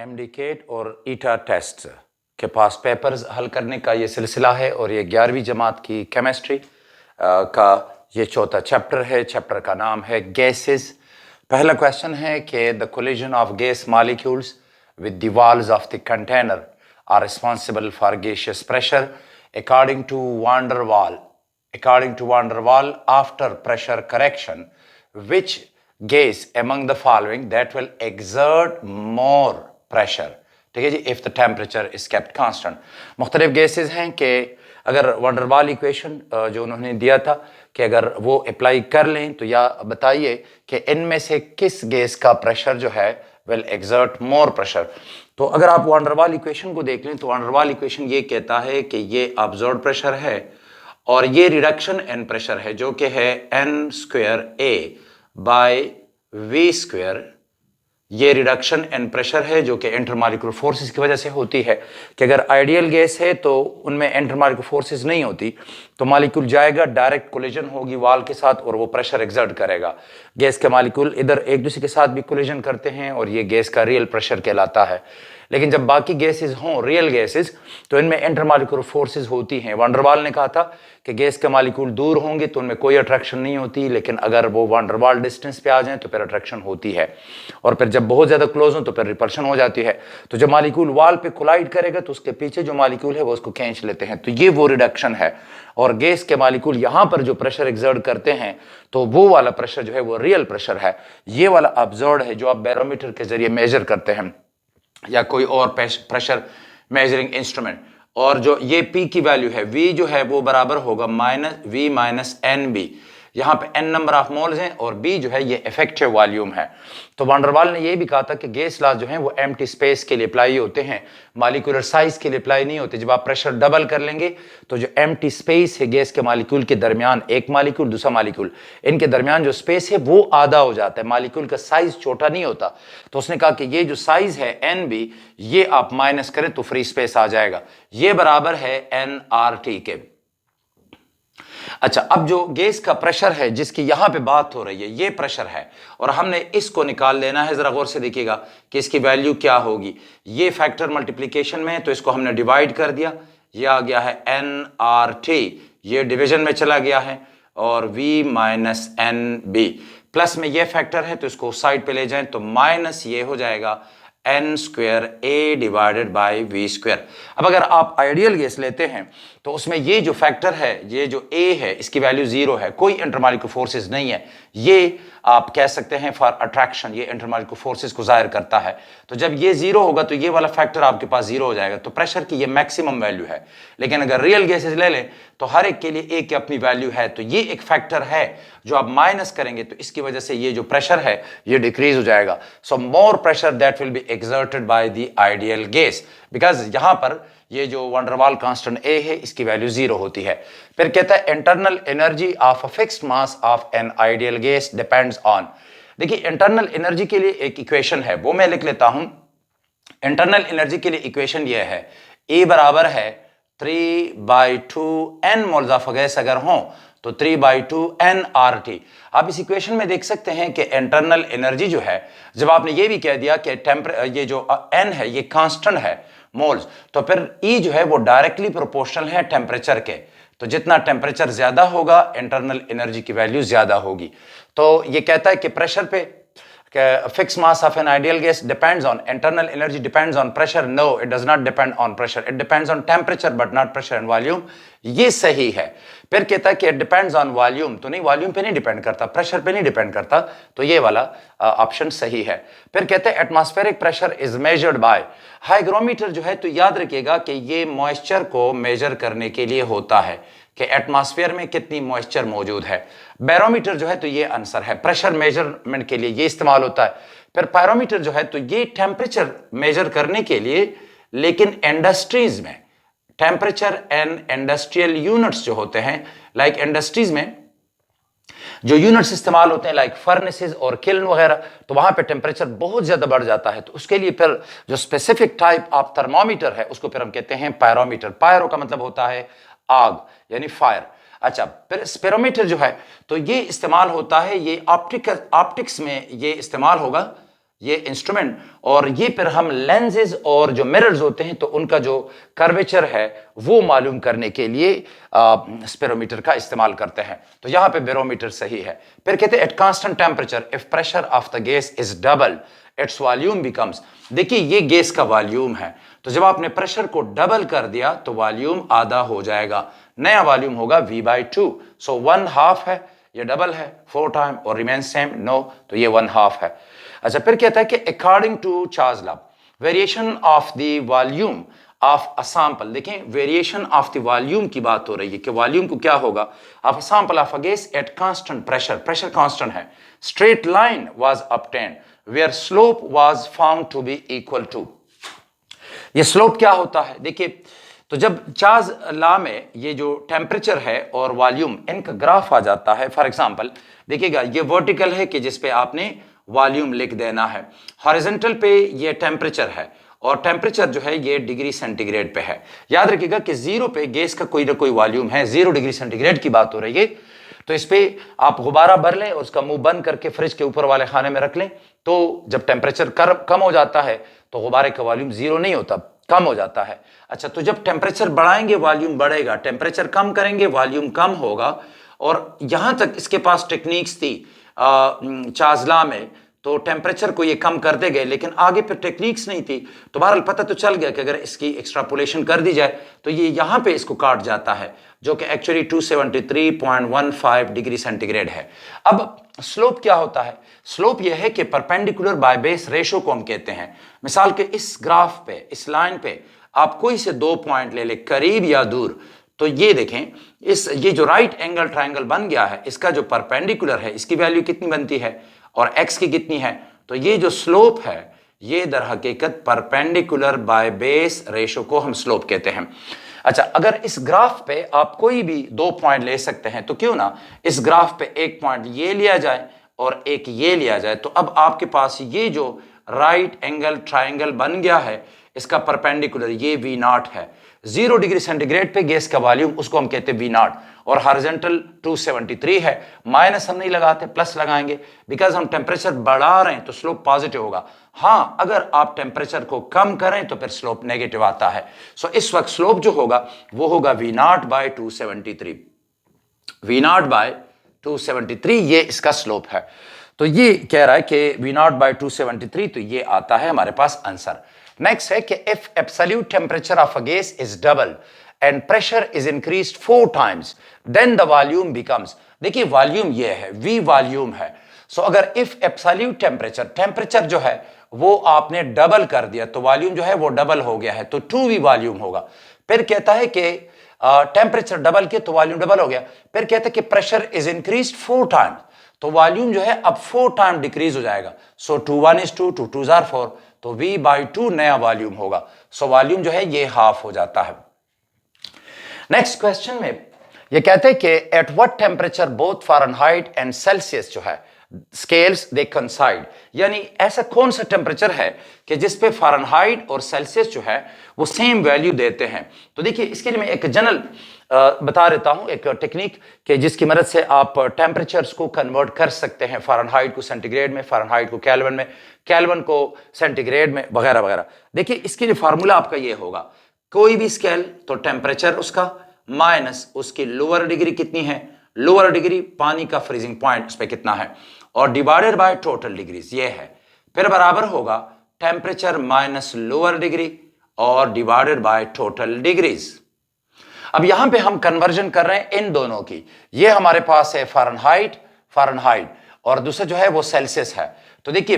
MDCAT और ईटा test के पास papers हल करने का ये सिलसिला है और ये 11वीं जमात की केमिस्ट्री का ये चौथा चैप्टर है। चैप्टर का नाम है गैसेस। पहला क्वेश्चन है कि the collision of gas molecules with the walls of the container are responsible for gaseous pressure according to van der Waals after pressure correction which gas among the following that will exert more pressure। ठीक है जी, if the temperature is kept constant। मुख्तलिफ gases हैं कि अगर वान der वाल equation जो उन्होंने दिया था कि अगर वो अप्लाई कर लें तो या बताइए कि इनमें से किस गैस का प्रेशर जो है विल एक्सर्ट मोर प्रेशर। तो अगर आप वान डर वाल इक्वेशन को देख लें तो वान डर वाल इक्वेशन ये कहता है कि ये ऑब्जर्व्ड प्रेशर है और ये रिडक्शन एन प्रेशर है जो कि है n square a by V square. ये रिडक्शन एन प्रेशर है जो कि इंटरमॉलिक्यूलर फोर्सेस की वजह से होती है कि अगर आइडियल गैस है तो उनमें इंटरमॉलिक्यूलर फोर्सेस नहीं होती तो मॉलिक्यूल जाएगा, डायरेक्ट कोलिजन होगी वाल के साथ और वो प्रेशर एक्सर्ट करेगा। गैस के मॉलिक्यूल इधर एक दूसरे के साथ भी कोलिजन करते हैं और ये गैस का रियल प्रेशर कहलाता है। लेकिन जब बाकी गैसेस हों रियल गैसेस तो इनमें इंटरमॉलिक्यूलर फोर्सेस होती हैं। वान डर वाल ने कहा था कि गैस के मॉलिक्यूल दूर होंगे तो उनमें कोई अट्रैक्शन नहीं होती, लेकिन अगर वो वान डर वाल डिस्टेंस पे आ जाएं तो फिर अट्रैक्शन होती है और फिर जब बहुत ज़्यादा क्लोज हो तो फिर रिपल्शन हो जाती है। तो जब मॉलिक्यूल वाल पे कोलाइड करेगा तो उसके पीछे जो मॉलिक्यूल है वो उसको खींच लेते हैं, तो ये वो रिडक्शन है। और गैस के मॉलिक्यूल यहाँ पर जो प्रेशर एक्सर्ट करते हैं तो वो वाला प्रेशर जो है वो रियल प्रेशर है। ये वाला ऑब्जर्व्ड है जो आप बैरोमीटर के जरिए मेजर करते हैं या कोई और प्रेशर मेजरिंग इंस्ट्रूमेंट। और जो ये P की वैल्यू है V जो है वो बराबर होगा V माइनस NB। यहाँ पे N नंबर ऑफ मोल्स हैं और B जो है ये इफेक्टिव वॉल्यूम है। तो वान डर वाल ने ये भी कहा था कि गैस लॉज जो है वो एम्प्टी स्पेस के लिए अप्लाई होते हैं, मॉलिक्यूलर साइज के लिए अप्लाई नहीं होते। जब आप प्रेशर डबल कर लेंगे तो जो एम्प्टी स्पेस है गैस के मॉलिक्यूल के दरमियान, एक मॉलिक्यूल दूसरा मॉलिक्यूल, इनके दरमियान जो स्पेस है वो आधा हो जाता है, मॉलिक्यूल का साइज छोटा नहीं होता। तो उसने कहा कि ये जो साइज है NB ये आप माइनस करें तो फ्री स्पेस आ जाएगा, ये बराबर है nRT के। अच्छा, अब जो गैस का प्रेशर है जिसकी यहां पे बात हो रही है ये प्रेशर है और हमने इसको निकाल लेना है। जरा गौर से देखिएगा कि इसकी वैल्यू क्या होगी। ये फैक्टर मल्टीप्लिकेशन में है तो इसको हमने डिवाइड कर दिया, ये आ गया है nRT, ये डिवीजन में चला गया है और V माइनस NB। प्लस में ये फैक्टर है तो इसको उस साइड पे ले जाएं तो माइनस ये हो जाएगा N square A divided by V square. अब अगर आप आइडियल गैस लेते हैं तो उसमें ये जो फैक्टर है, ये जो A है इसकी वैल्यू 0 है, कोई इंटरमॉलिक्यूलर फोर्सेस नहीं है। ये आप कह सकते हैं फॉर अट्रैक्शन, ये इंटरमॉलिक्यूलर फोर्सेस को जाहिर करता है। तो जब ये 0 होगा तो ये वाला फैक्टर आपके पास 0 हो जाएगा, तो प्रेशर की ये मैक्सिमम वैल्यू है। लेकिन अगर रियल गैसेस ले लें तो हर एक के लिए A की अपनी वैल्यू है, तो ये एक फैक्टर है जो आप माइनस करेंगे तो इसकी वजह से ये जो प्रेशर है ये डिक्रीज हो जाएगा। So more pressure that will be exerted by the ideal gas, because यहां पर ये जो वान डर वाल कांस्टेंट A है इसकी वैल्यू 0 होती है। फिर कहता है internal energy of a fixed mass of an ideal gas depends on. देखिए इंटरनल एनर्जी के लिए एक इक्वेशन है वो मैं लिख लेता हूं। इंटरनल एनर्जी के लिए इक्वेशन ये है E बराबर है 3/2 n मोल्स ऑफ गैस अगर हो तो 3/2 nRT। आप इस इक्वेशन में देख सकते हैं कि इंटरनल एनर्जी जो है, जब आपने ये भी कह दिया कि ये जो n है ये कांस्टेंट है मोल्स, तो फिर E जो है वो डायरेक्टली प्रोपोर्शनल है टेम्परेचर के। तो जितना टेम्परेचर ज्यादा होगा इंटरनल एनर्जी की वैल्यू ज्यादा होगी। तो ये कहता है कि प्रेशर पे fixed mass of an ideal gas depends on internal energy depends on pressure। No, it does not depend on pressure, it depends on temperature but not pressure and volume। ये सही है। फिर कहता है कि it depends on volume, तो नहीं, volume पे नहीं डिपेंड करता, प्रेशर पे नहीं डिपेंड करता, तो ये वाला ऑप्शन सही है। फिर कहते हैं atmospheric pressure is measured by hygrometer. जो है तो याद रखिएगा कि ये मॉइस्चर को मेजर करने के लिए होता है कि एटमॉस्फेयर में कितनी मॉइस्चर मौजूद है। बैरोमीटर जो है तो ये आंसर है, प्रेशर मेजरमेंट के लिए ये इस्तेमाल होता है। फिर पायरोमीटर जो है तो ये टेम्परेचर मेजर करने के लिए, लेकिन इंडस्ट्रीज में टेम्परेचर एंड इंडस्ट्रियल यूनिट्स जो होते हैं, लाइक इंडस्ट्रीज में जो यूनिट्स इस्तेमाल होते हैं लाइक फर्नेसेस और किल्न वगैरह, तो वहां पे टेम्परेचर बहुत ज्यादा बढ़ जाता है। तो उसके लिए फिर जो स्पेसिफिक टाइप ऑफ थर्मोमीटर है उसको फिर हम कहते हैं पायरोमीटर। पायरो का मतलब होता है आग यानी फायर। अच्छा, फिर स्पेरोमीटर जो है तो ये इस्तेमाल होता है, ये ऑप्टिक्स में ये इस्तेमाल होगा ये इंस्ट्रूमेंट, और ये फिर हम लेंसेज और जो मिरर्स होते हैं तो उनका जो कर्वेचर है वो मालूम करने के लिए स्पेरोमीटर का इस्तेमाल करते हैं। तो यहां पे बैरोमीटर सही है। फिर कहते हैं at constant temperature if pressure of the gas is double its volume becomes. देखिए ये गैस का वॉल्यूम है, तो जब आपने प्रेशर को डबल कर दिया तो वॉल्यूम आधा हो जाएगा, नया वॉल्यूम होगा V/2। सो 1/2 है, ये डबल है 4 टाइम और रिमेन सेम, नो, तो ये 1/2 है। अच्छा, फिर कहता है कि according to Charles law variation of the volume of a sample. देखें वेरिएशन ऑफ द वॉल्यूम की बात हो रही है कि वॉल्यूम को क्या होगा of a sample of a gas at constant pressure, pressure constant है, straight line was obtained where slope was found to be equal to. ये स्लोप क्या होता है, देखिए तो जब चार्ल्स लॉ में ये जो टेम्परेचर है और वॉल्यूम इनका ग्राफ आ जाता है, फॉर एग्जांपल देखिएगा ये वर्टिकल है कि जिस पे आपने वॉल्यूम लिख देना है, हॉरिजॉन्टल पे ये टेम्परेचर है और टेम्परेचर जो है ये डिग्री सेंटीग्रेड पे है। याद रखिएगा कि 0 पे गैस का कोई ना कोई वॉल्यूम है, 0 डिग्री सेंटीग्रेड की बात हो रही है, तो इस पे आप गुब्बारा भर लें और उसका मुंह बंद करके फ्रिज के ऊपर वाले खाने में रख लें, तो जब टेम्परेचर कम हो जाता है तो गुब्बारे का वॉल्यूम 0 नहीं होता, कम हो जाता है। अच्छा, तो जब टेम्परेचर बढ़ाएंगे वॉल्यूम बढ़ेगा, टेम्परेचर कम करेंगे वॉल्यूम कम होगा। और यहां तक इसके पास टेक्निक्स थी चार्ल्स लॉ में, तो टेम्परेचर को ये कम करते गए, लेकिन आगे फिर टेक्निक्स नहीं थी, तो बहरहाल पता तो चल गया कि अगर इसकी एक्सट्रापोलेशन कर दी जाए तो ये यहां पे इसको काट जाता है, जो कि एक्चुअली 273.15 डिग्री सेंटीग्रेड है। अब स्लोप क्या होता है, स्लोप यह है कि परपेंडिकुलर बाय बेस रेशो को हम कहते हैं। मिसाल के इस ग्राफ पे, इस लाइन पे आप कोई से 2 पॉइंट ले ले, करीब या दूर, तो ये देखें ये जो राइट एंगल ट्रायंगल बन गया है, इसका जो परपेंडिकुलर है इसकी वैल्यू कितनी बनती है और x की कितनी है, तो ये जो स्लोप है ये दर हकीकत परपेंडिकुलर बाय बेस रेशो को हम स्लोप कहते हैं। अच्छा, अगर इस ग्राफ पे आप कोई भी 2 पॉइंट ले सकते हैं, तो क्यों ना इस ग्राफ पे एक पॉइंट ये लिया जाए और एक ये लिया जाए, तो अब आपके पास ये जो राइट एंगल ट्रायंगल बन गया है इसका परपेंडिकुलर ये V0 है। 0 डिग्री सेंटीग्रेड पे गैस का वॉल्यूम, उसको हम कहते हैं V0, और हॉरिजॉन्टल 273 है। माइनस हम नहीं लगाते, प्लस लगाएंगे, बिकॉज हम टेम्परेचर बढ़ा रहे हैं तो स्लोप पॉजिटिव होगा। हाँ, अगर आप टेम्परेचर को कम करें तो फिर स्लोप नेगेटिव आता है। सो इस वक्त स्लोप जो होगा वो होगा V0/273, V0/273 ये इसका स्लोप है। तो ये कह रहा है कि V0/273, तो ये आता है हमारे पास आंसर। नेक्स्ट है कि if absolute temperature of a gas is double and pressure is increased 4 times then the volume becomes. देखिए वॉल्यूम ये है, V वॉल्यूम है। सो अगर इफ एब्सोल्यूट टेम्परेचर जो है वो आपने डबल कर दिया तो वॉल्यूम जो है वो डबल हो गया है, तो 2V वॉल्यूम होगा। फिर कहता है कि टेम्परेचर डबल किया तो वॉल्यूम डबल हो गया। फिर कहता है कि प्रेशर इज इंक्रीज्ड 4 टाइम्स, तो वॉल्यूम जो है अब 4 टाइम डिक्रीज हो जाएगा। सो 2 1 is 2, 2 2 are 4, तो V/2 नया वॉल्यूम होगा। सो वॉल्यूम जो है ये हाफ हो जाता है। नेक्स्ट क्वेश्चन में ये कहते हैं कि at what temperature both Fahrenheit and Celsius जो है स्केल्स दे कोइंसाइड, यानी ऐसा कौन सा टेम्परेचर है कि जिस पे फ़ारेनहाइट और सेल्सियस जो है वो सेम वैल्यू देते हैं। तो देखिए इसके लिए मैं एक जनरल बता देता हूं, एक टेक्निक कि जिसकी मदद से आप टेम्परेचर्स को कन्वर्ट कर सकते हैं, फ़ारेनहाइट को सेंटीग्रेड में, फ़ारेनहाइट को केल्विन में, केल्विन को सेंटीग्रेड में, वगैरह वगैरह। देखिए इसके लिए फार्मूला आपका ये होगा, कोई भी स्केल तो टेम्परेचर उसका माइनस उसकी लोअर डिग्री कितनी है, लोअर डिग्री पानी का फ्रीजिंग पॉइंट उस पर कितना है, और डिवाइडेड बाय टोटल डिग्रीज ये है, फिर बराबर होगा टेम्परेचर माइनस लोअर डिग्री और डिवाइडेड बाय टोटल डिग्रीज। अब यहां पे हम कन्वर्जन कर रहे हैं इन दोनों की, ये हमारे पास है फ़ारेनहाइट और दूसरा जो है वो सेल्सियस है। तो देखिए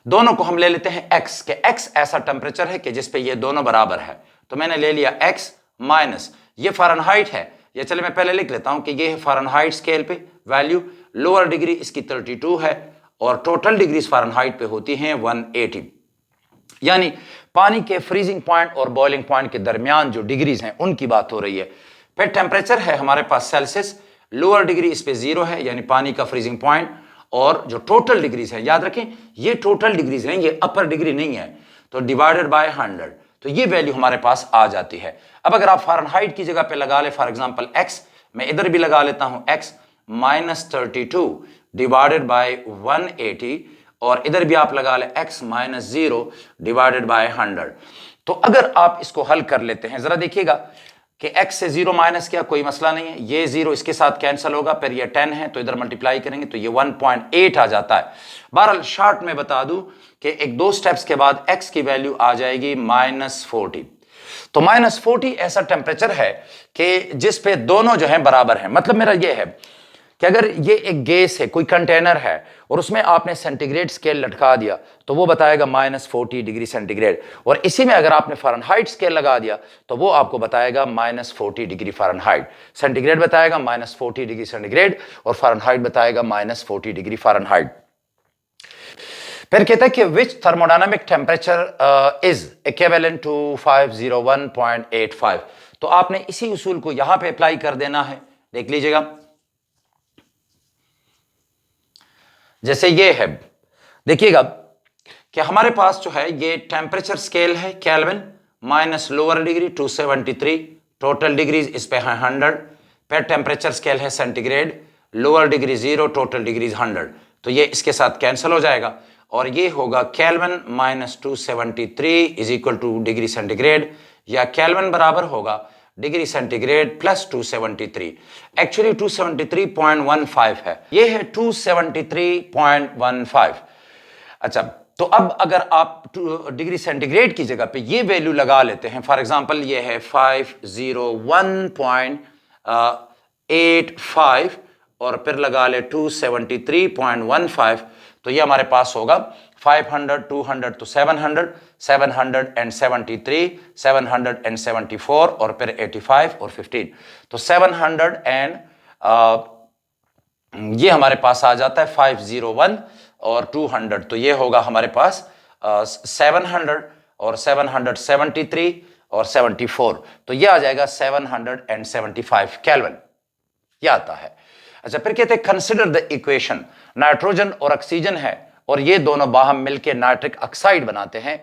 दोनों को हम ले लेते हैं x के, x ऐसा टेम्परेचर है कि जिस पे ये दोनों बराबर है, तो मैंने ले लिया x माइनस ये फ़ारेनहाइट है, ये चले मैं पहले लिख लेता हूं कि ये है फ़ारेनहाइट स्केल पे वैल्यू, लोअर डिग्री इसकी 32 है और टोटल डिग्रीज फ़ारेनहाइट पे होती हैं 180, यानी पानी के फ्रीजिंग पॉइंट और बॉइलिंग पॉइंट के दरमियान जो डिग्रीज हैं उनकी बात हो रही है। फिर टेम्परेचर है हमारे पास सेल्सियस, लोअर डिग्री इस पे 0 है यानी पानी का फ्रीजिंग पॉइंट, और जो टोटल डिग्रीज है याद रखें ये टोटल डिग्रीज हैं, ये अपर डिग्री नहीं है, तो डिवाइडेड बाय 100, तो ये वैल्यू हमारे पास आ जाती है। अब अगर आप फ़ारेनहाइट की जगह पे लगा ले फॉर एग्जांपल x, मैं इधर भी लगा लेता हूं x -32 डिवाइडेड बाय 180, और इधर भी आप लगा ले x माइनस 0 डिवाइडेड बाय 100। तो अगर आप इसको हल कर लेते हैं, जरा देखिएगा कि x से 0 माइनस किया, कोई मसला नहीं है, ये 0 इसके साथ कैंसिल होगा, फिर ये 10 है तो इधर मल्टीप्लाई करेंगे तो ये 1.8 आ जाता है। बहरहाल शॉर्ट में बता दूं कि एक दो स्टेप्स के बाद x की वैल्यू आ जाएगी -40। तो -40 ऐसा टेम्परेचर है कि जिस पे दोनों जो है बराबर हैं। मतलब मेरा ये है कि अगर ये एक गैस है, कोई कंटेनर है और उसमें आपने सेंटीग्रेड स्केल लटका दिया तो वो बताएगा -40 डिग्री सेंटीग्रेड, और इसी में अगर आपने फ़ारेनहाइट स्केल लगा दिया तो वो आपको बताएगा -40 डिग्री फ़ारेनहाइट। सेंटीग्रेड बताएगा -40 डिग्री सेंटीग्रेड और फ़ारेनहाइट बताएगा -40 डिग्री फ़ारेनहाइट। फिर कहता है कि which thermodynamic temperature is equivalent to 501.85। तो आपने इसी उसूल को यहां पे अप्लाई कर देना है। देख लीजिएगा, जैसे ये है, देखिएगा कि हमारे पास जो है ये टेम्परेचर स्केल है kelvin minus lower degree 273, total degrees इस पे है 100, फिर टेम्परेचर स्केल है centigrade, lower degree 0, total degrees 100, तो ये इसके साथ कैंसिल हो जाएगा और ये होगा kelvin minus 273 is equal two degree centigrade, या केल्विन बराबर होगा डिग्री सेंटीग्रेड प्लस 273। एक्चुअली 273.15 है, ये है 273.15। अच्छा, तो अब अगर आप डिग्री सेंटीग्रेड की जगह पे ये वैल्यू लगा लेते हैं, फॉर एग्जांपल ये है 501.85 और फिर लगा ले 273.15, तो ये हमारे पास होगा 500, 200 तो 700, 773, 774 और फिर 85 और 15, तो 700 एंड ये हमारे पास आ जाता है 501 और 200, तो ये होगा हमारे पास 700 और 773 और 74, तो ये आ जाएगा 775 केल्विन, ये आता है। अच्छा, फिर कहते हैं कंसिडर द इक्वेशन, नाइट्रोजन और ऑक्सीजन है और ये दोनों बाहम मिलकर नाइट्रिक ऑक्साइड बनाते हैं।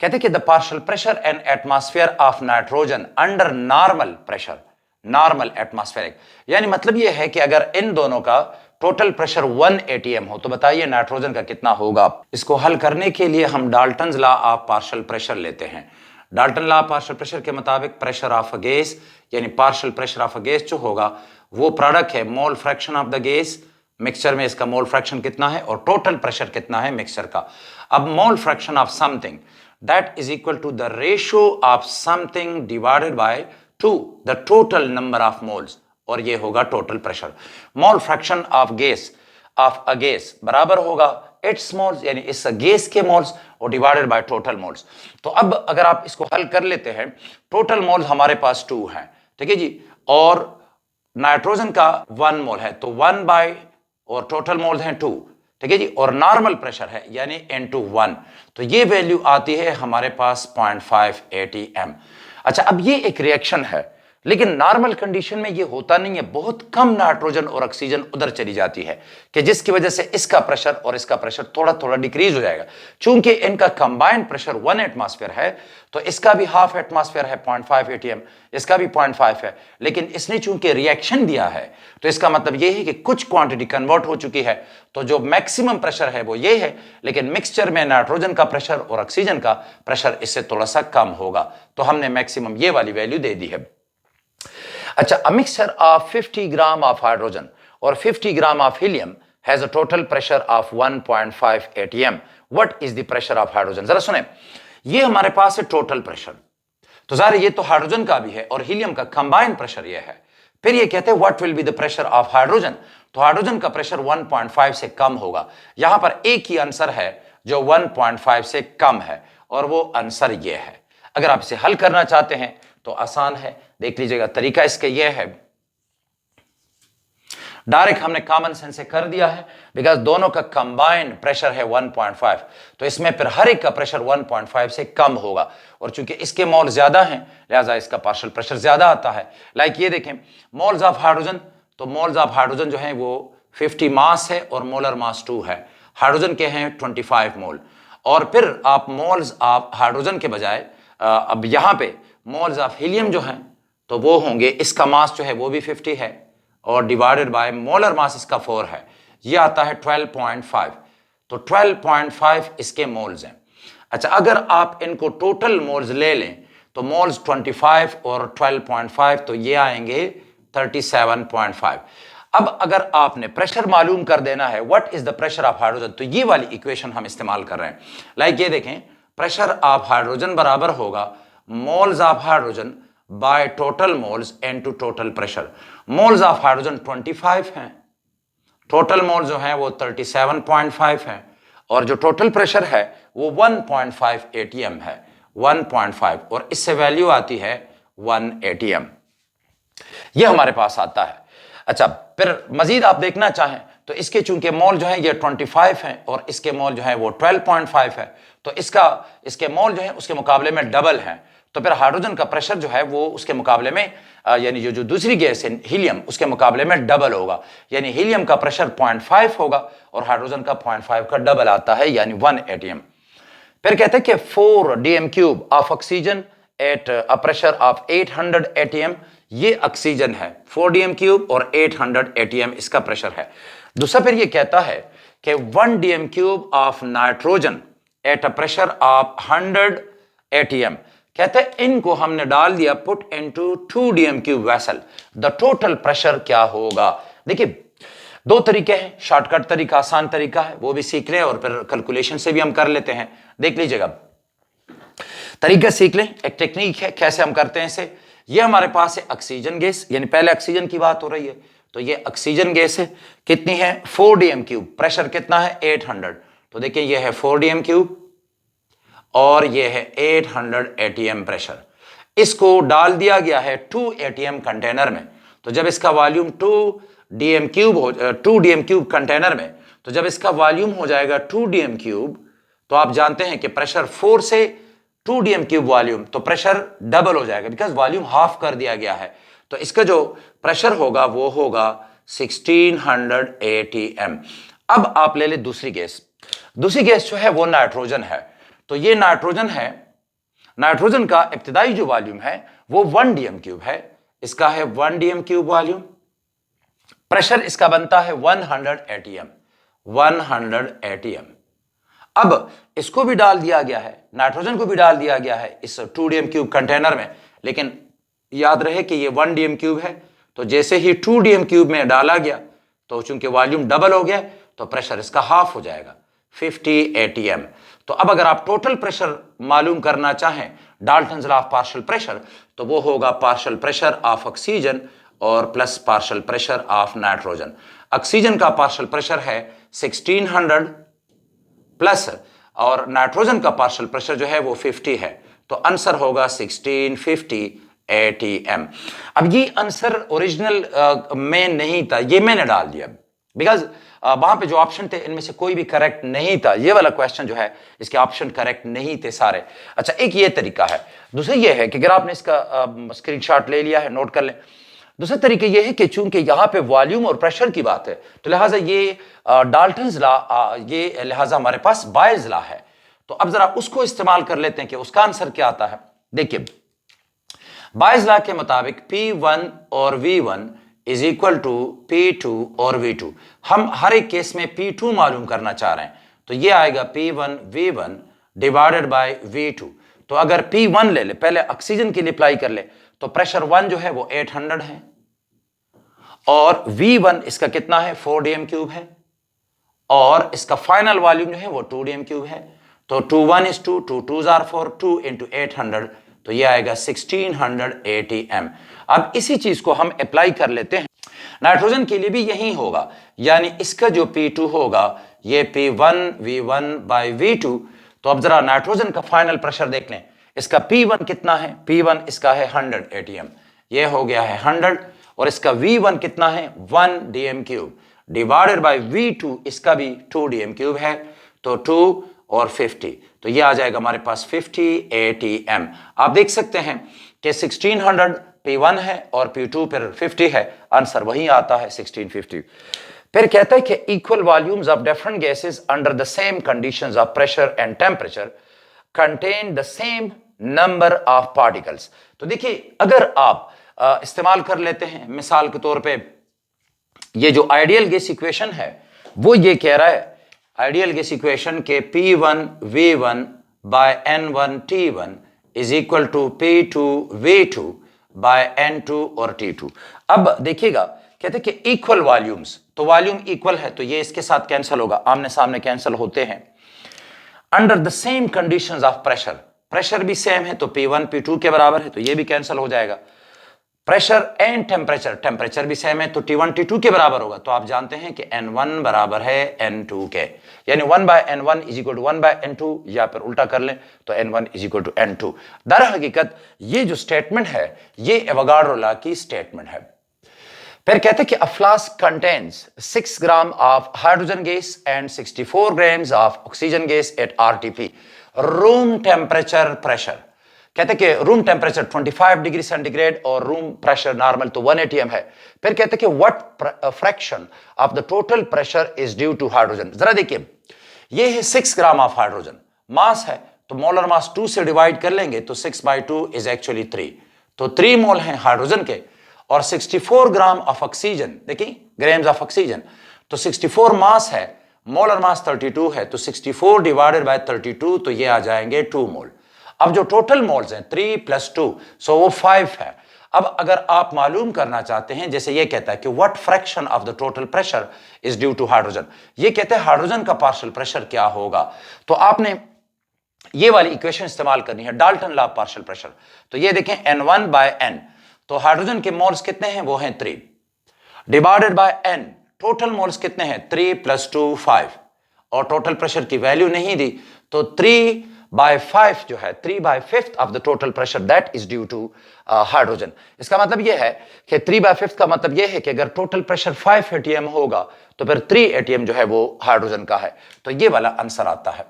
कहते हैं कि the partial pressure and atmosphere of nitrogen under normal pressure, normal atmospheric, यानी मतलब ये है कि अगर इन दोनों का टोटल प्रेशर 1 atm हो तो बताइए नाइट्रोजन का कितना होगा। इसको हल करने के लिए हम Dalton's law of partial pressure लेते हैं। Dalton law of partial pressure के मुताबिक प्रेशर ऑफ अ गैस यानी partial pressure of a gas जो होगा वो प्रोडक्ट है मोल fraction of the gas, mixture में इसका मोल फ्रैक्शन कितना है और टोटल प्रेशर कितना है मिक्सचर का। अब mole fraction of something that is equal to the ratio of something divided by to the total number of moles, और ये होगा total pressure. Mole fraction of a gas बराबर होगा इट्स मोल्स यानी इस गैस के मोल्स और divided by total moles. तो अब अगर आप इसको हल कर लेते हैं, टोटल मोल्स हमारे पास 2 हैं, ठीक है जी, और नाइट्रोजन का 1 मोल है तो 1 बाय और टोटल मोल हैं 2, ठीक है जी, और नॉर्मल प्रेशर है यानी into 1, तो ये वैल्यू आती है हमारे पास 0.5 atm। अच्छा, अब ये एक रिएक्शन है लेकिन नॉर्मल कंडीशन में ये होता नहीं है, बहुत कम नाइट्रोजन और ऑक्सीजन उधर चली जाती है कि जिसकी वजह से इसका प्रेशर और इसका प्रेशर थोड़ा थोड़ा डिक्रीज हो जाएगा। चूंकि इनका कंबाइंड प्रेशर 1 एटमॉस्फेयर है तो इसका भी हाफ एटमॉस्फेयर है 0.5 atm, इसका भी 0.5 है, लेकिन इसने चूंकि रिएक्शन दिया है तो इसका मतलब ये है कि कुछ क्वांटिटी कन्वर्ट हो चुकी है, तो जो मैक्सिमम प्रेशर है वो ये है, लेकिन मिक्सचर में नाइट्रोजन का प्रेशर और ऑक्सीजन का प्रेशर इससे थोड़ा सा कम होगा, तो हमने मैक्सिमम ये वाली वैल्यू दे दी है। अच्छा, a mixture of 50 gram of hydrogen or 50 gram of helium has a total pressure of 1.5 atm. What is the pressure of hydrogen? जरा सुने, ये हमारे पास है टोटल प्रेशर, तो ज़ाहिर ये तो हाइड्रोजन का भी है और हीलियम का कंबाइंड प्रेशर ये है। फिर ये कहते हैं what will be the pressure of hydrogen, तो हाइड्रोजन का प्रेशर 1.5 से कम होगा। यहां पर एक ही आंसर है जो 1.5 से कम है और वो आंसर ये है। अगर आप इसे हल करना चाहते हैं तो आसान है, देख लीजिएगा, तरीका इसका यह है, डायरेक्ट हमने कॉमन सेंस से कर दिया है बिकॉज दोनों का कंबाइंड प्रेशर है 1.5, तो इसमें फिर हर एक का प्रेशर 1.5 से कम होगा और चूंकि इसके मोल ज्यादा हैं लिहाजा इसका पार्शियल प्रेशर ज्यादा आता है। लाइक ये देखें, मोल्स ऑफ हाइड्रोजन, तो मोल्स ऑफ हाइड्रोजन जो है वो 50 मास है और मोलर मास 2 है, हाइड्रोजन के हैं 25 मोल, और फिर आप मोल्स ऑफ हाइड्रोजन के बजाय अब यहां पे मोल्स ऑफ हीलियम जो हैं तो वो होंगे, इसका मास जो है वो भी 50 है और डिवाइडेड बाय मोलर मास इसका 4 है, ये आता है 12.5। तो 12.5 इसके मोल्स हैं। अच्छा, अगर आप इनको टोटल मोल्स ले लें तो मोल्स 25 और 12.5 तो ये आएंगे 37.5। अब अगर आपने प्रेशर मालूम कर देना है, what is the pressure of hydrogen, तो ये वाली इक्वेशन हम इस्तेमाल कर रहे हैं। लाइक ये देखें, प्रेशर ऑफ हाइड्रोजन बराबर होगा moles of hydrogen by total moles into total pressure. Moles of hydrogen 25 हैं, टोटल मोल्स जो हैं वो 37.5 हैं, और जो टोटल प्रेशर है वो 1.5 atm है, 1.5, और इससे वैल्यू आती है 1 atm। ये हमारे पास आता है। अच्छा, फिर मजीद आप देखना चाहें तो इसके चूंकि मोल जो है ये 25 हैं और इसके मोल जो है वो 12.5 है, तो इसके मोल जो है उसके मुकाबले में डबल हैं। तो फिर हाइड्रोजन का प्रेशर जो है वो उसके मुकाबले में यानी जो दूसरी गैस है हीलियम, उसके मुकाबले में डबल होगा। यानी हीलियम का प्रेशर 0.5 होगा और हाइड्रोजन का 0.5 का डबल आता है, यानी 1 atm। फिर कहते हैं कि 4 dm³ of oxygen at a pressure of 800 atm, ये ऑक्सीजन है 4 dm³ और 800 atm इसका प्रेशर है। दूसरा फिर ये कहता है कि 1 dm³ of nitrogen at a pressure of 100 atm, कहते हैं इनको हमने डाल दिया put into 2 dm³ vessel, the total pressure क्या होगा। देखिए, दो तरीके हैं, शॉर्टकट तरीका, आसान तरीका है, वो भी सीख लें और फिर कैलकुलेशन से भी हम कर लेते हैं। देख लीजिएगा, तरीका सीख लें, एक टेक्निक है कैसे हम करते हैं इसे। ये हमारे पास है ऑक्सीजन गैस, यानी पहले ऑक्सीजन की बात हो रही है, तो ये ऑक्सीजन गैस है, कितनी है 4 dm³, प्रेशर कितना है 800। तो देखिए ये है 4 dm³ और ये है 800 atm प्रेशर। इसको डाल दिया गया है 2 atm कंटेनर में। तो जब इसका वॉल्यूम 2 dm³ कंटेनर में, तो जब इसका वॉल्यूम हो जाएगा 2 dm³, तो आप जानते हैं कि प्रेशर 4 से 2 dm³ वॉल्यूम, तो प्रेशर डबल हो जाएगा, बिकॉज वॉल्यूम हाफ कर दिया गया है। तो इसका जो प्रेशर होगा वो होगा 1600 atm। अब आप ले ले दूसरी गैस। दूसरी गैस जो है वो नाइट्रोजन है। तो ये नाइट्रोजन है, नाइट्रोजन का इब्तिदाई जो वॉल्यूम है वो 1 dm³ है, इसका है 1 dm³ वॉल्यूम, प्रेशर इसका बनता है 100 atm, 100 atm। अब इसको भी डाल दिया गया है, नाइट्रोजन को भी डाल दिया गया है इस 2 dm³ कंटेनर में, लेकिन याद रहे कि ये 1 dm³ है, तो जैसे ही 2 dm³ में डाला गया तो चूंकि वॉल्यूम डबल हो गया तो प्रेशर इसका हाफ हो जाएगा 50 atm। तो अब अगर आप टोटल प्रेशर मालूम करना चाहें, Dalton's law of partial pressure, तो वो होगा पार्शियल प्रेशर ऑफ ऑक्सीजन और plus partial pressure of nitrogen. Oxygen का पार्शियल प्रेशर है 1600 प्लस, और नाइट्रोजन का पार्शियल प्रेशर जो है वो 50 है, तो आंसर होगा 1650 atm। अब ये आंसर ओरिजिनल में नहीं था, ये मैंने डाल दिया बिकॉज वहां पे जो ऑप्शन थे इनमें से कोई भी करेक्ट नहीं था। ये वाला क्वेश्चन जो है इसके ऑप्शन करेक्ट नहीं थे सारे। अच्छा, एक ये तरीका है। दूसरा ये है कि अगर आपने इसका स्क्रीनशॉट ले लिया है, नोट कर लें। दूसरा तरीका ये है कि चूंकि यहां पे वॉल्यूम और प्रेशर की बात है, तो लिहाजा ये डाल्टन्स लॉ, ये लिहाजा हमारे पास बायज लॉ है। तो अब जरा उसको इस्तेमाल कर लेते हैं कि उसका आंसर क्या आता है। देखिए, बायज लॉ के मुताबिक P1 और V1 is equal to P2 और V2। हम हर एक केस में P2 मालूम करना चाह रहे हैं, तो ये आएगा P1 V1 divided by V2। तो अगर P1 ले ले, पहले ऑक्सीजन के लिए अप्लाई कर ले, तो प्रेशर 1 जो है वो 800 है, और V1 इसका कितना है 4 dm³ है, और इसका फाइनल वॉल्यूम जो है वो 2 dm³ है। तो 2 1 is 2, 2 2s are 4, 2 into 800, तो ये आएगा 1600 atm। अब इसी चीज को हम अप्लाई कर लेते हैं, नाइट्रोजन के लिए भी यही होगा, यानी इसका जो P2 होगा ये P1 V1 by V2। तो अब जरा नाइट्रोजन का फाइनल प्रेशर देख लें, इसका P1 कितना है, P1 इसका है 100 atm, ये हो गया है 100, और इसका V1 कितना है 1 dm³ डिवाइडेड बाय V2, इसका भी 2 dm³ है, तो 2 और 50, तो ये आ जाएगा हमारे पास 50 atm। आप देख सकते हैं कि 1600 P1 है और P2 पर 50 है, आंसर वही आता है 1650। फिर कहता है कि equal volumes of different gases under the same conditions of pressure and temperature contain the same number of particles. तो देखिए, अगर आप इस्तेमाल कर लेते हैं, मिसाल के तौर पे ये जो आइडियल गैस इक्वेशन है वो ये कह रहा है आइडियल गैस इक्वेशन के P1 V1 by N1 T1 is equal to P2 V2 by N2 और T2। अब देखिएगा कहते हैं कि इक्वल वॉल्यूम्स, तो वॉल्यूम इक्वल है तो ये इसके साथ कैंसिल होगा, आमने सामने कैंसिल होते हैं। Under the same conditions of pressure, pressure भी सेम है तो P1 P2 के बराबर है तो ये भी कैंसिल हो जाएगा। प्रेशर एंड टेम्परेचर, टेम्परेचर भी सेम है तो T1 T2 के बराबर होगा, तो आप जानते हैं कि N1 बराबर है N2 के, यानी 1 by N1 is equal to 1 by N2, या फिर उल्टा कर लें तो N1 is equal to N2। दर हकीकत ये जो स्टेटमेंट है ये एवोगाड्रो लॉ की स्टेटमेंट है। फिर कहते हैं कि a flask contains 6 gram of hydrogen gas and 64 grams of oxygen gas at RTP, room temperature pressure. कहते हैं कि रूम टेम्परेचर 25 डिग्री सेंटीग्रेड और रूम प्रेशर नॉर्मल तो 1 atm है। फिर कहते हैं कि what fraction of the total pressure is due to hydrogen. जरा देखिए ये है 6 ग्राम ऑफ हाइड्रोजन, मास है तो मोलर मास 2 से डिवाइड कर लेंगे तो 6/2 इज एक्चुअली 3, तो 3 मोल हैं हाइड्रोजन के, और 64 ग्राम ऑफ ऑक्सीजन, देखिए ग्राम्स ऑफ ऑक्सीजन, तो 64 मास है, मोलर मास 32 है, तो 64 डिवाइडेड बाय 32 तो ये आ जाएंगे 2 मोल। अब जो टोटल मोल्स हैं 3 + 2 सो वो 5 है। अब अगर आप मालूम करना चाहते हैं, जैसे ये कहता है कि what fraction of the total pressure is due to hydrogen, ये कहते हैं हाइड्रोजन का पार्शियल प्रेशर क्या होगा, तो आपने ये वाली इक्वेशन इस्तेमाल करनी है, Dalton law of partial pressure. तो ये देखें N1 बाय N, तो हाइड्रोजन के मोल्स कितने हैं, वो हैं 3 divided by N, total moles कितने हैं 3 + 2 5, और टोटल प्रेशर की वैल्यू नहीं दी तो 3/5 जो है 3/5 of the total pressure that is due to hydrogen. इसका मतलब यह है कि 3/5 का मतलब यह है कि अगर टोटल प्रेशर 5 atm होगा तो फिर 3 atm जो है वो हाइड्रोजन का है, तो ये वाला आंसर आता है।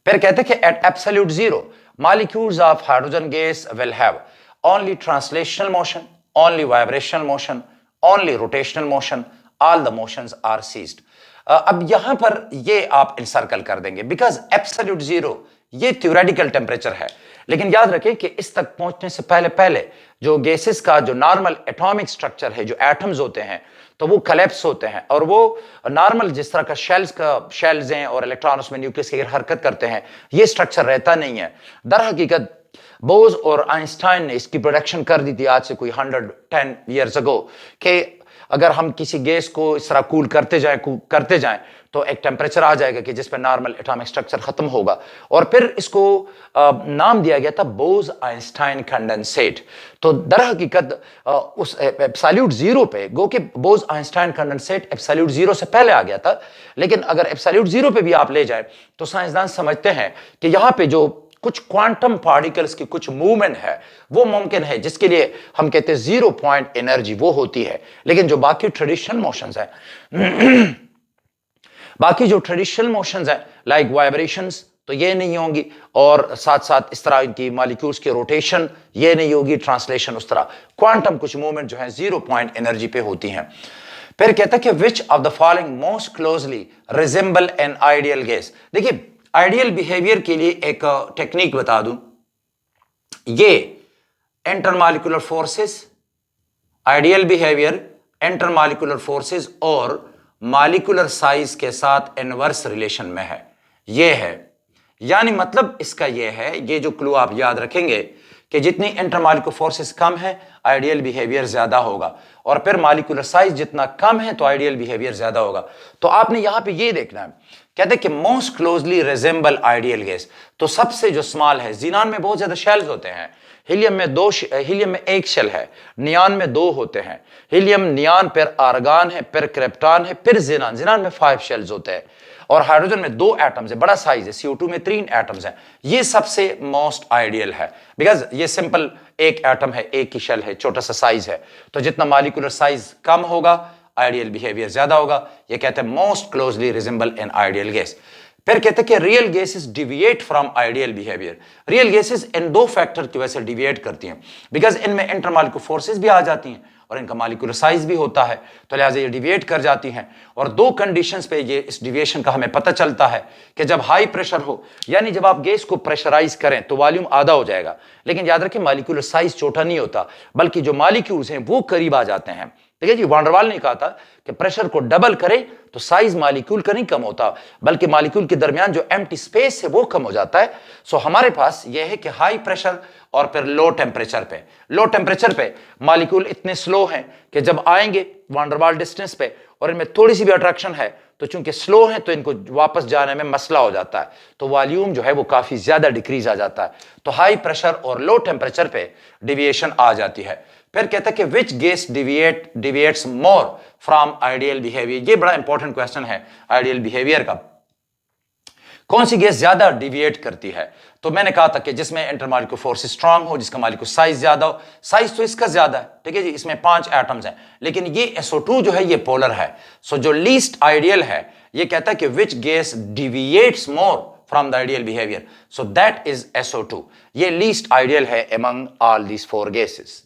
फिर कहते हैं कि at absolute zero molecules of hydrogen gas will have only translational motion, only vibrational motion, only rotational motion, all the motions are ceased. अब यहां पर ये आप इंसर्कल कर देंगे बिकॉज एब्सोल्यूट जीरो ये थ्योरेटिकल टेम्परेचर है, लेकिन याद रखें कि इस तक पहुंचने से पहले पहले जो गैसेस का जो नॉर्मल एटॉमिक स्ट्रक्चर है, जो एटम्स होते हैं तो वो कलेप्स होते हैं, और वो नॉर्मल जिस तरह का शेल्स हैं और इलेक्ट्रॉन उसमें न्यूक्लियस की हरकत करते हैं, ये स्ट्रक्चर रहता नहीं है। दर हकीकत बोज और आइंस्टाइन ने इसकी प्रोडक्शन कर दी थी आज से कोई 110 ईयर्स अगो कि अगर हम किसी गैस को इस तरह कूल करते जाएं तो एक टेम्परेचर आ जाएगा कि जिस पर नॉर्मल एटॉमिक स्ट्रक्चर खत्म होगा, और फिर इसको नाम दिया गया था बोज आइंस्टाइन कंडेंसेट। तो दर हकीकत उस एब्सोल्यूट जीरो पे गो कि बोज आइंस्टाइन कंडेंसेट एब्सोल्यूट जीरो से पहले आ गया था, लेकिन अगर एब्सोल्यूट जीरो पे भी आप ले जाए तो साइंसदान समझते हैं कि यहां पे जो कुछ क्वांटम पार्टिकल्स की कुछ मूवमेंट है वो मुमकिन है, जिसके लिए हम कहते हैं 0 पॉइंट एनर्जी वो होती है। लेकिन जो बाकी ट्रेडिशनल मोशंस हैं बाकी जो ट्रेडिशनल मोशंस हैं लाइक वाइब्रेशंस तो ये नहीं होंगी, और साथ साथ इस तरह इनकी मॉलिक्यूल्स की रोटेशन ये नहीं होगी, ट्रांसलेशन उस तरह, क्वांटम कुछ मूवमेंट जो है 0 पॉइंट एनर्जी पे होती हैं। फिर कहता है कि which of the following most closely resemble an ideal gas. देखिए आइडियल बिहेवियर के लिए एक टेक्निक बता दूं, ये intermolecular forces, ideal behaviour intermolecular forces और मॉलिक्यूलर साइज के साथ इनवर्स रिलेशन में है, ये है। यानी मतलब इसका ये है, ये जो क्लू आप याद रखेंगे कि जितनी इंटरमॉलिक्यूलर फोर्सेस कम है आइडियल बिहेवियर ज्यादा होगा, और फिर मॉलिक्यूलर साइज जितना कम है तो आइडियल बिहेवियर ज्यादा होगा। तो आपने यहां पे ये देखना है, कहते हैं कि most closely resemble ideal gas, तो सबसे जो स्मॉल है, जीनान में बहुत ज्यादा शेल्स होते हैं, हीलियम में 1 शेल है, नियान में 2 होते हैं, हीलियम नियान फिर आर्गन है, फिर क्रिप्टॉन है, फिर जीनान में 5 शेल्स होते हैं, और हाइड्रोजन में 2 एटम्स है, बड़ा साइज है, CO2 में 3 एटम्स हैं। ये सबसे मोस्ट आइडियल है बिकॉज ये सिंपल 1 एटम है, एक ही शेल है, छोटा सा साइज है, तो जितना मॉलिक्यूलर साइज कम होगा आइडियल बिहेवियर ज्यादा होगा। ये कहते हैं most closely resemble an ideal gas. फिर कहते हैं कि real gases deviate from ideal behaviour. Real gases in 2 factor की वजह से डिविएट करती हैं, बिकॉज इनमें इंटरमॉलिक्यूलर फोर्सेस भी आ जाती हैं और इनका मॉलिक्यूलर साइज भी होता है, तो लिहाजा ये डिविएट कर जाती हैं। और दो कंडीशंस पे ये इस डिविएशन का हमें पता चलता है कि जब हाई प्रेशर हो, यानी जब आप गैस को प्रेशराइज करें तो वॉल्यूम आधा हो जाएगा, लेकिन याद रखें मॉलिक्यूलर साइज छोटा नहीं होता, बल्कि जो मॉलिक्यूल्स हैं वो करीब आ जाते हैं। ठीक है जी, वान डेर वाल ने कहा था कि प्रेशर को डबल करें तो साइज मॉलिक्यूल का नहीं कम होता, बल्कि मॉलिक्यूल के दरमियान जो एम्प्टी स्पेस है वो कम हो जाता है। सो हमारे पास यह है कि हाई प्रेशर और फिर लो टेम्परेचर पे मॉलिक्यूल इतने स्लो हैं कि जब आएंगे वान डेर वाल डिस्टेंस पे और इनमें थोड़ी सी भी अट्रैक्शन है तो चूंकि स्लो है तो इनको वापस जाने में मसला हो जाता है, तो वॉल्यूम जो है वो काफी ज्यादा डिक्रीज आ जाता है। तो हाई प्रेशर और लो टेम्परेचर पे डिविएशन आ जाती है। फिर कहता है कि which gas deviates more from ideal behaviour. ये बड़ा इंपॉर्टेंट क्वेश्चन है आइडियल बिहेवियर का, कौन सी गैस ज्यादा डिविएट करती है। तो मैंने कहा था कि जिसमें इंटरमॉलिक्यूलर फोर्स स्ट्रांग हो, जिसका मॉलिक्यूलर साइज ज्यादा हो। साइज तो इसका ज्यादा है, ठीक है जी, इसमें 5 एटम्स हैं, लेकिन ये SO2 जो है ये पोलर है। सो जो लीस्ट आइडियल है, ये कहता है कि which gas deviates more from the ideal behaviour, so that is SO2। ये लीस्ट आइडियल है among all these 4 gases।